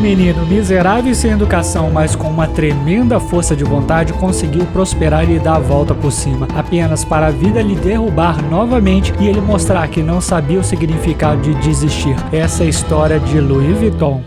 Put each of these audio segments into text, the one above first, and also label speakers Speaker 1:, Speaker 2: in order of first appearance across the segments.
Speaker 1: menino miserável e sem educação, mas com uma tremenda força de vontade, conseguiu prosperar e dar a volta por cima, apenas para a vida lhe derrubar novamente e ele mostrar que não sabia o significado de desistir. Essa é a história de Louis Vuitton.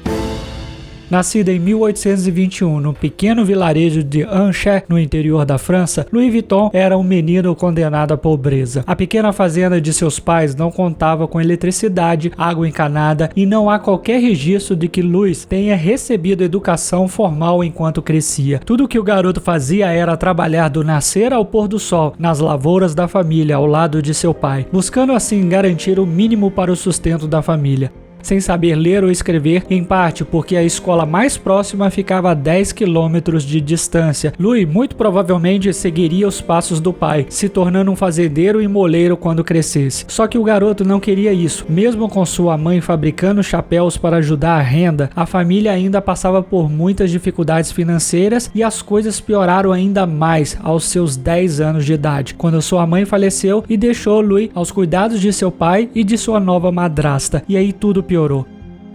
Speaker 1: Nascida em 1821 no pequeno vilarejo de Angers, no interior da França, Louis Vuitton era um menino condenado à pobreza. A pequena fazenda de seus pais não contava com eletricidade, água encanada e não há qualquer registro de que Louis tenha recebido educação formal enquanto crescia. Tudo o que o garoto fazia era trabalhar do nascer ao pôr do sol nas lavouras da família ao lado de seu pai, buscando assim garantir o mínimo para o sustento da família. Sem saber ler ou escrever, em parte porque a escola mais próxima ficava a 10 quilômetros de distância. Louis muito provavelmente seguiria os passos do pai, se tornando um fazendeiro e moleiro quando crescesse. Só que o garoto não queria isso. Mesmo com sua mãe fabricando chapéus para ajudar a renda, a família ainda passava por muitas dificuldades financeiras e as coisas pioraram ainda mais aos seus 10 anos de idade, quando sua mãe faleceu e deixou Louis aos cuidados de seu pai e de sua nova madrasta. E aí tudo piorou.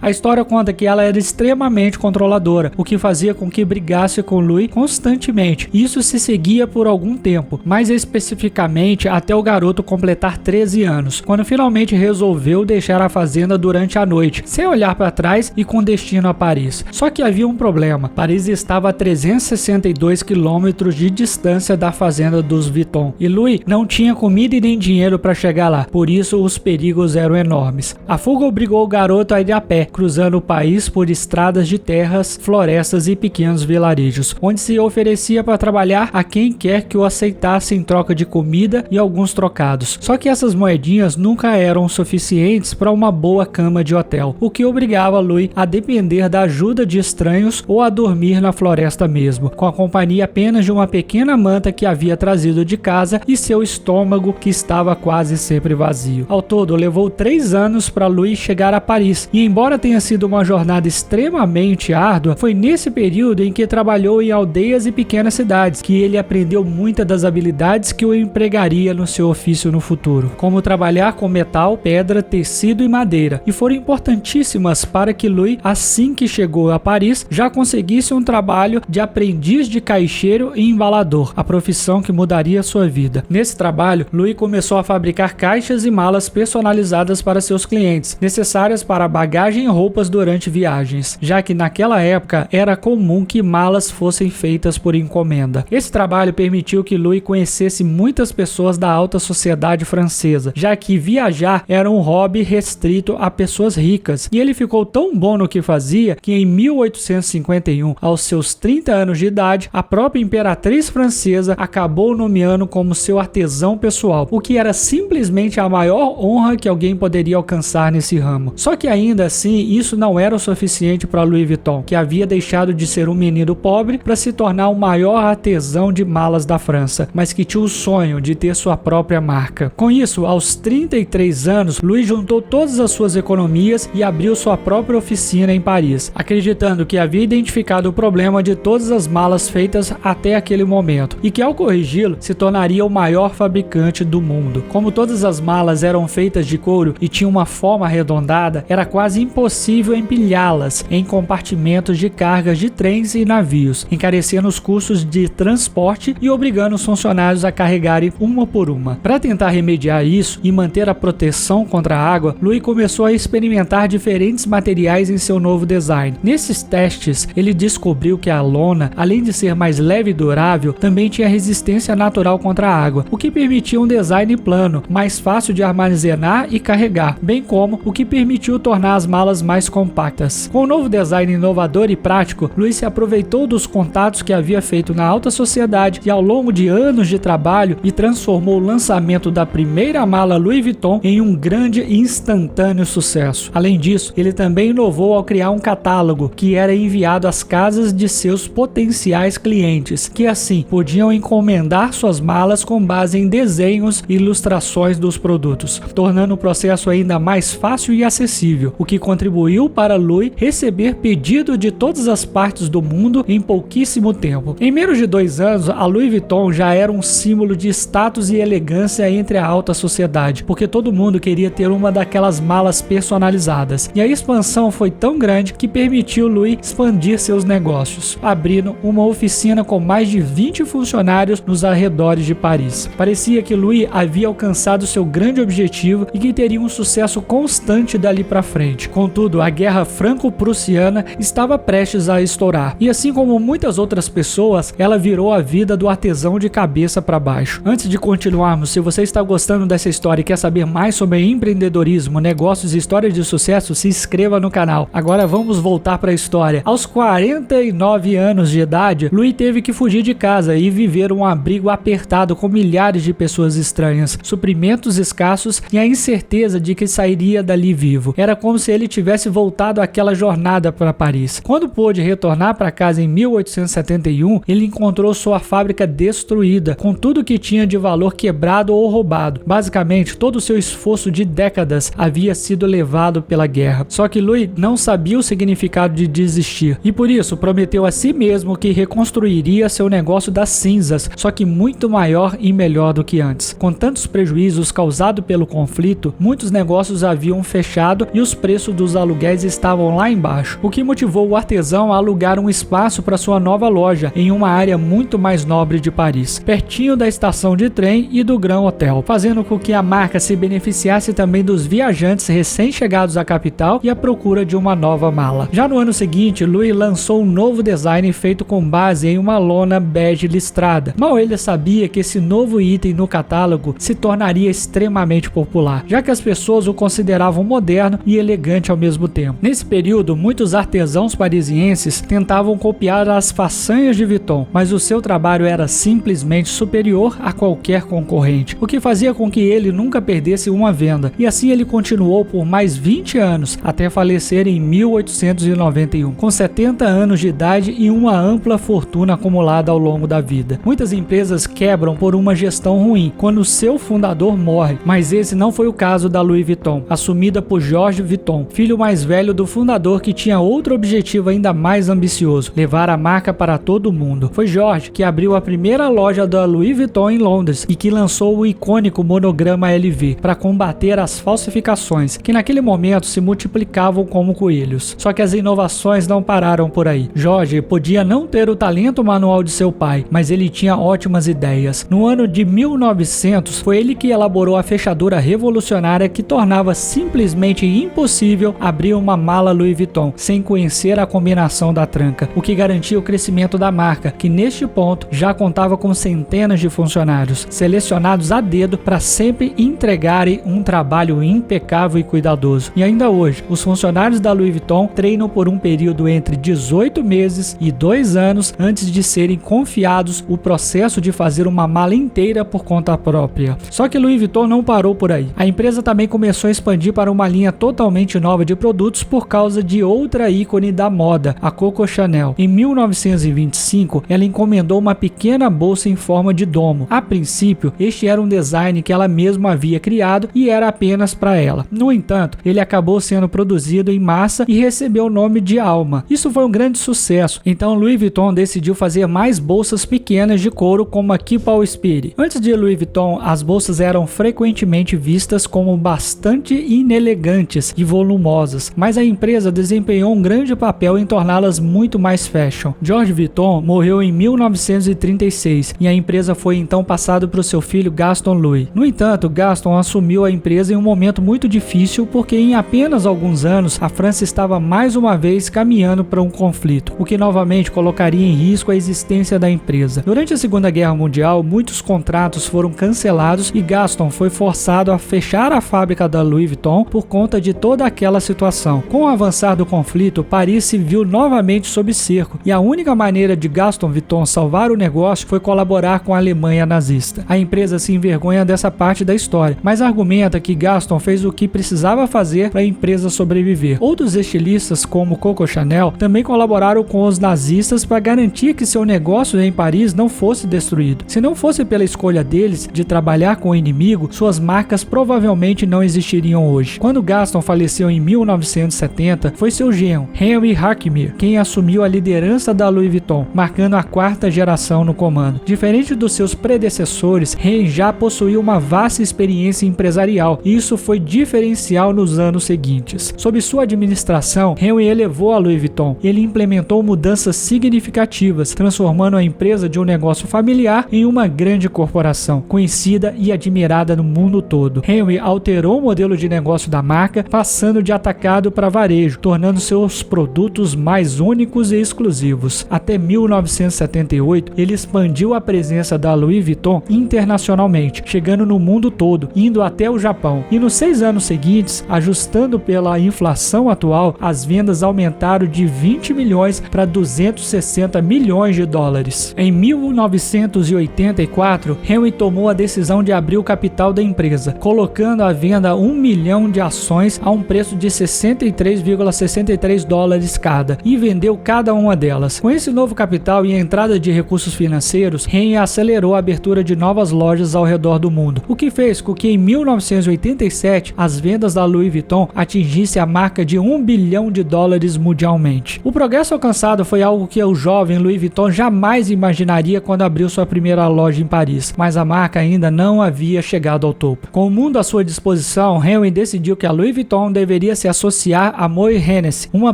Speaker 1: A história conta que ela era extremamente controladora, o que fazia com que brigasse com Louis constantemente. Isso se seguia por algum tempo, mais especificamente até o garoto completar 13 anos, quando finalmente resolveu deixar a fazenda durante a noite, sem olhar para trás e com destino a Paris. Só que havia um problema: Paris estava a 362 quilômetros de distância da fazenda dos Vuitton, e Louis não tinha comida e nem dinheiro para chegar lá, por isso os perigos eram enormes. A fuga obrigou o garoto a ir a pé, cruzando o país por estradas de terras, florestas e pequenos vilarejos, onde se oferecia para trabalhar a quem quer que o aceitasse em troca de comida e alguns trocados. Só que essas moedinhas nunca eram suficientes para uma boa cama de hotel, o que obrigava Louis a depender da ajuda de estranhos ou a dormir na floresta mesmo, com a companhia apenas de uma pequena manta que havia trazido de casa e seu estômago que estava quase sempre vazio. Ao todo, levou 3 anos para Louis chegar a Paris, e embora tenha sido uma jornada extremamente árdua, foi nesse período em que trabalhou em aldeias e pequenas cidades que ele aprendeu muitas das habilidades que o empregaria no seu ofício no futuro, como trabalhar com metal, pedra, tecido e madeira, e foram importantíssimas para que Louis, assim que chegou a Paris, já conseguisse um trabalho de aprendiz de caixeiro e embalador, a profissão que mudaria sua vida. Nesse trabalho, Louis começou a fabricar caixas e malas personalizadas para seus clientes, necessárias para bagagem e roupas durante viagens, já que naquela época era comum que malas fossem feitas por encomenda. Esse trabalho permitiu que Louis conhecesse muitas pessoas da alta sociedade francesa, já que viajar era um hobby restrito a pessoas ricas, e ele ficou tão bom no que fazia que em 1851, aos seus 30 anos de idade, a própria imperatriz francesa acabou nomeando como seu artesão pessoal, o que era simplesmente a maior honra que alguém poderia alcançar nesse ramo. Só que ainda assim, isso não era o suficiente para Louis Vuitton, que havia deixado de ser um menino pobre para se tornar o maior artesão de malas da França, mas que tinha o sonho de ter sua própria marca. Com isso, aos 33 anos, Louis juntou todas as suas economias e abriu sua própria oficina em Paris, acreditando que havia identificado o problema de todas as malas feitas até aquele momento, e que ao corrigi-lo, se tornaria o maior fabricante do mundo. Como todas as malas eram feitas de couro e tinham uma forma arredondada, era quase impossível empilhá-las em compartimentos de cargas de trens e navios, encarecendo os custos de transporte e obrigando os funcionários a carregarem uma por uma. Para tentar remediar isso e manter a proteção contra a água, Louis começou a experimentar diferentes materiais em seu novo design. Nesses testes, ele descobriu que a lona, além de ser mais leve e durável, também tinha resistência natural contra a água, o que permitia um design plano, mais fácil de armazenar e carregar, bem como o que permitiu tornar as malas mais compactas. Com o novo design inovador e prático, Louis se aproveitou dos contatos que havia feito na alta sociedade e ao longo de anos de trabalho e transformou o lançamento da primeira mala Louis Vuitton em um grande e instantâneo sucesso. Além disso, ele também inovou ao criar um catálogo que era enviado às casas de seus potenciais clientes, que assim podiam encomendar suas malas com base em desenhos e ilustrações dos produtos, tornando o processo ainda mais fácil e acessível, o que contribuiu contribuiu para Louis receber pedido de todas as partes do mundo em pouquíssimo tempo. Em menos de 2 anos, a Louis Vuitton já era um símbolo de status e elegância entre a alta sociedade, porque todo mundo queria ter uma daquelas malas personalizadas. E a expansão foi tão grande que permitiu Louis expandir seus negócios, abrindo uma oficina com mais de 20 funcionários nos arredores de Paris. Parecia que Louis havia alcançado seu grande objetivo e que teria um sucesso constante dali para frente. Contudo, a guerra franco-prussiana estava prestes a estourar, e assim como muitas outras pessoas, ela virou a vida do artesão de cabeça para baixo. Antes de continuarmos, se você está gostando dessa história e quer saber mais sobre empreendedorismo, negócios e histórias de sucesso, se inscreva no canal. Agora vamos voltar para a história. Aos 49 anos de idade, Louis teve que fugir de casa e viver um abrigo apertado com milhares de pessoas estranhas, suprimentos escassos e a incerteza de que sairia dali vivo. Era como se ele tivesse voltado àquela jornada para Paris. Quando pôde retornar para casa em 1871, ele encontrou sua fábrica destruída, com tudo que tinha de valor quebrado ou roubado. Basicamente, todo o seu esforço de décadas havia sido levado pela guerra. Só que Louis não sabia o significado de desistir, e por isso prometeu a si mesmo que reconstruiria seu negócio das cinzas, só que muito maior e melhor do que antes. Com tantos prejuízos causados pelo conflito, muitos negócios haviam fechado e os preços dos aluguéis estavam lá embaixo, o que motivou o artesão a alugar um espaço para sua nova loja em uma área muito mais nobre de Paris, pertinho da estação de trem e do Grand Hotel, fazendo com que a marca se beneficiasse também dos viajantes recém-chegados à capital e à procura de uma nova mala. Já no ano seguinte, Louis lançou um novo design feito com base em uma lona bege listrada. Mal ele sabia que esse novo item no catálogo se tornaria extremamente popular, já que as pessoas o consideravam moderno e elegante ao mesmo tempo. Nesse período, muitos artesãos parisienses tentavam copiar as façanhas de Vuitton, mas o seu trabalho era simplesmente superior a qualquer concorrente, o que fazia com que ele nunca perdesse uma venda, e assim ele continuou por mais 20 anos, até falecer em 1891, com 70 anos de idade e uma ampla fortuna acumulada ao longo da vida. Muitas empresas quebram por uma gestão ruim, quando seu fundador morre, mas esse não foi o caso da Louis Vuitton, assumida por Georges Vuitton, filho mais velho do fundador, que tinha outro objetivo ainda mais ambicioso: levar a marca para todo o mundo. Foi Georges que abriu a primeira loja da Louis Vuitton em Londres e que lançou o icônico monograma LV para combater as falsificações, que naquele momento se multiplicavam como coelhos. Só que as inovações não pararam por aí. Georges podia não ter o talento manual de seu pai, mas ele tinha ótimas ideias. No ano de 1900, foi ele que elaborou a fechadura revolucionária que tornava simplesmente impossível abrir uma mala Louis Vuitton sem conhecer a combinação da tranca, o que garantia o crescimento da marca, que neste ponto já contava com centenas de funcionários, selecionados a dedo para sempre entregarem um trabalho impecável e cuidadoso. E ainda hoje, os funcionários da Louis Vuitton treinam por um período entre 18 meses e 2 anos antes de serem confiados o processo de fazer uma mala inteira por conta própria. Só que Louis Vuitton não parou por aí. A empresa também começou a expandir para uma linha totalmente nova de produtos por causa de outra ícone da moda, a Coco Chanel. Em 1925, ela encomendou uma pequena bolsa em forma de domo. A princípio, este era um design que ela mesma havia criado e era apenas para ela. No entanto, ele acabou sendo produzido em massa e recebeu o nome de Alma. Isso foi um grande sucesso, então Louis Vuitton decidiu fazer mais bolsas pequenas de couro como a Keep All Spirit. Antes de Louis Vuitton, as bolsas eram frequentemente vistas como bastante inelegantes e volumosas, mas a empresa desempenhou um grande papel em torná-las muito mais fashion. Georges Vuitton morreu em 1936 e a empresa foi então passada para o seu filho Gaston Louis. No entanto, Gaston assumiu a empresa em um momento muito difícil, porque em apenas alguns anos a França estava mais uma vez caminhando para um conflito, o que novamente colocaria em risco a existência da empresa. Durante a Segunda Guerra Mundial, muitos contratos foram cancelados e Gaston foi forçado a fechar a fábrica da Louis Vuitton por conta de toda aquela situação. Com o avançar do conflito, Paris se viu novamente sob cerco e a única maneira de Gaston Vuitton salvar o negócio foi colaborar com a Alemanha nazista. A empresa se envergonha dessa parte da história, mas argumenta que Gaston fez o que precisava fazer para a empresa sobreviver. Outros estilistas, como Coco Chanel, também colaboraram com os nazistas para garantir que seu negócio em Paris não fosse destruído. Se não fosse pela escolha deles de trabalhar com o inimigo, suas marcas provavelmente não existiriam hoje. Quando Gaston faleceu em 1970, foi seu genro, Henry Herkimer, quem assumiu a liderança da Louis Vuitton, marcando a 4ª geração no comando. Diferente dos seus predecessores, Henry já possuía uma vasta experiência empresarial e isso foi diferencial nos anos seguintes. Sob sua administração, Henry elevou a Louis Vuitton. Ele implementou mudanças significativas, transformando a empresa de um negócio familiar em uma grande corporação, conhecida e admirada no mundo todo. Henry alterou o modelo de negócio da marca, passando de atacado para varejo, tornando seus produtos mais únicos e exclusivos. Até 1978, ele expandiu a presença da Louis Vuitton internacionalmente, chegando no mundo todo, indo até o Japão. E nos 6 anos seguintes, ajustando pela inflação atual, as vendas aumentaram de 20 milhões para 260 milhões de dólares. Em 1984, Henry tomou a decisão de abrir o capital da empresa, colocando à venda 1 milhão de ações a um preço de 63,63 dólares cada, e vendeu cada uma delas. Com esse novo capital e a entrada de recursos financeiros, Henry acelerou a abertura de novas lojas ao redor do mundo, o que fez com que em 1987 as vendas da Louis Vuitton atingissem a marca de 1 bilhão de dólares mundialmente. O progresso alcançado foi algo que o jovem Louis Vuitton jamais imaginaria quando abriu sua primeira loja em Paris, mas a marca ainda não havia chegado ao topo. Com o mundo à sua disposição, Henry decidiu que a Louis Vuitton deveria se associar à Moët Hennessy, uma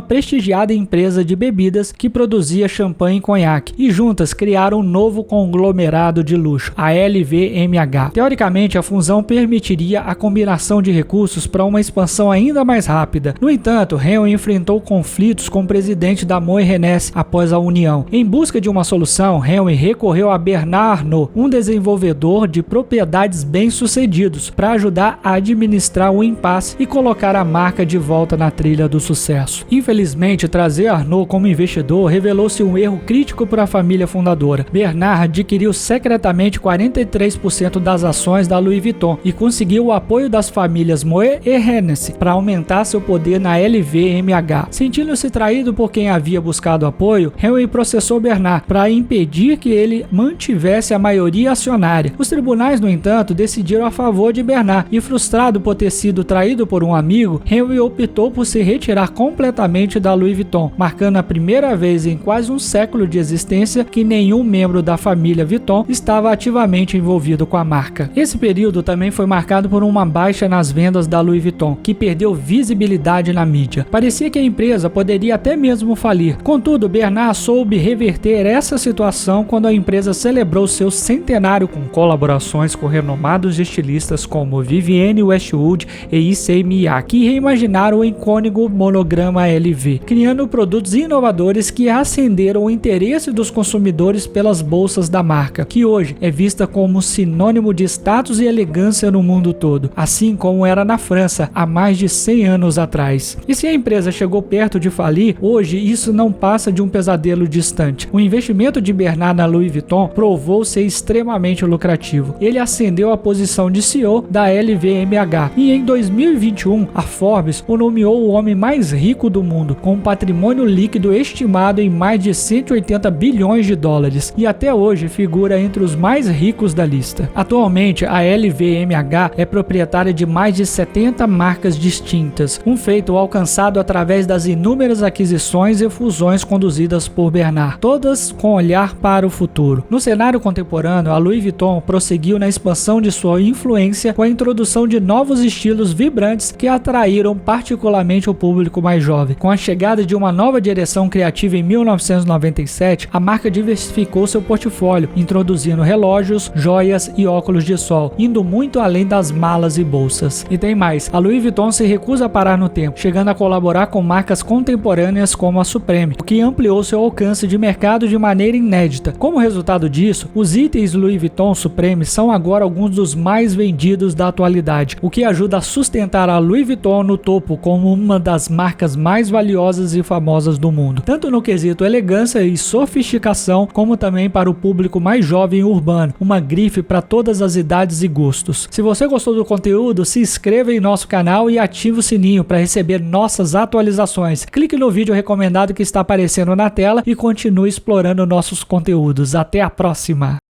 Speaker 1: prestigiada empresa de bebidas que produzia champanhe e conhaque, e juntas criaram um novo conglomerado de luxo, a LVMH. Teoricamente, a fusão permitiria a combinação de recursos para uma expansão ainda mais rápida. No entanto, Henry enfrentou conflitos com o presidente da Moët Hennessy após a união. Em busca de uma solução, Henry recorreu a Bernard Arnault, um desenvolvedor de propriedades bem-sucedidos, para ajudar a administrar o impasse e colocar a marca de volta na trilha do sucesso. Infelizmente, trazer Arnault como investidor revelou-se um erro crítico para a família fundadora. Bernard adquiriu secretamente 43% das ações da Louis Vuitton e conseguiu o apoio das famílias Moët e Hennessy para aumentar seu poder na LVMH. Sentindo-se traído por quem havia buscado apoio, Henry processou Bernard para impedir que ele mantivesse a maioria acionária. Os tribunais, no entanto, decidiram a favor de Bernard e, frustrado por ter sido traído por um amigo, Henry optou por se retirar completamente da Louis Vuitton, marcando a primeira vez em quase um século de existência que nenhum membro da família Vuitton estava ativamente envolvido com a marca. Esse período também foi marcado por uma baixa nas vendas da Louis Vuitton, que perdeu visibilidade na mídia. Parecia que a empresa poderia até mesmo falir. Contudo, Bernard soube reverter essa situação quando a empresa celebrou seu centenário com colaborações com renomados estilistas como Vivienne Westwood e Issey Miyake, que reimaginaram o icônico monograma LV, criando produtos inovadores que acenderam o interesse dos consumidores pelas bolsas da marca, que hoje é vista como sinônimo de status e elegância no mundo todo, assim como era na França há mais de 100 anos atrás. E se a empresa chegou perto de falir, hoje isso não passa de um pesadelo distante. O investimento de Bernard na Louis Vuitton provou ser extremamente lucrativo. Ele ascendeu à posição de CEO da LVMH e em 2021 a Forbes o nomeou o homem mais rico do mundo, com um patrimônio líquido estimado em mais de 180 bilhões de dólares e até hoje figura entre os mais ricos da lista. Atualmente a LVMH é proprietária de mais de 70 marcas distintas, um feito alcançado através das inúmeras aquisições e fusões conduzidas por Bernard, todas com olhar para o futuro. No cenário contemporâneo, a Louis Vuitton prosseguiu na expansão de sua influência com a introdução de novos estilos vibrantes que atraíram particularmente o público mais jovem. Com a chegada de uma nova direção criativa em 1997, a marca diversificou seu portfólio, introduzindo relógios, joias e óculos de sol, indo muito além das malas e bolsas. E tem mais, a Louis Vuitton se recusa a parar no tempo, chegando a colaborar com marcas contemporâneas como a Supreme, o que ampliou seu alcance de mercado de maneira inédita. Como resultado disso, os itens Louis Vuitton Supreme são agora alguns dos mais vendidos da atualidade, o que ajuda a sustentar a Louis Vuitton no topo como uma das marcas mais valiosas e famosas do mundo, tanto no quesito elegância e sofisticação, como também para o público mais jovem e urbano, uma grife para todas as idades e gostos. Se você gostou do conteúdo, se inscreva em nosso canal e ative o sininho para receber nossas atualizações. Clique no vídeo recomendado que está aparecendo na tela e continue explorando nossos conteúdos. Até a próxima!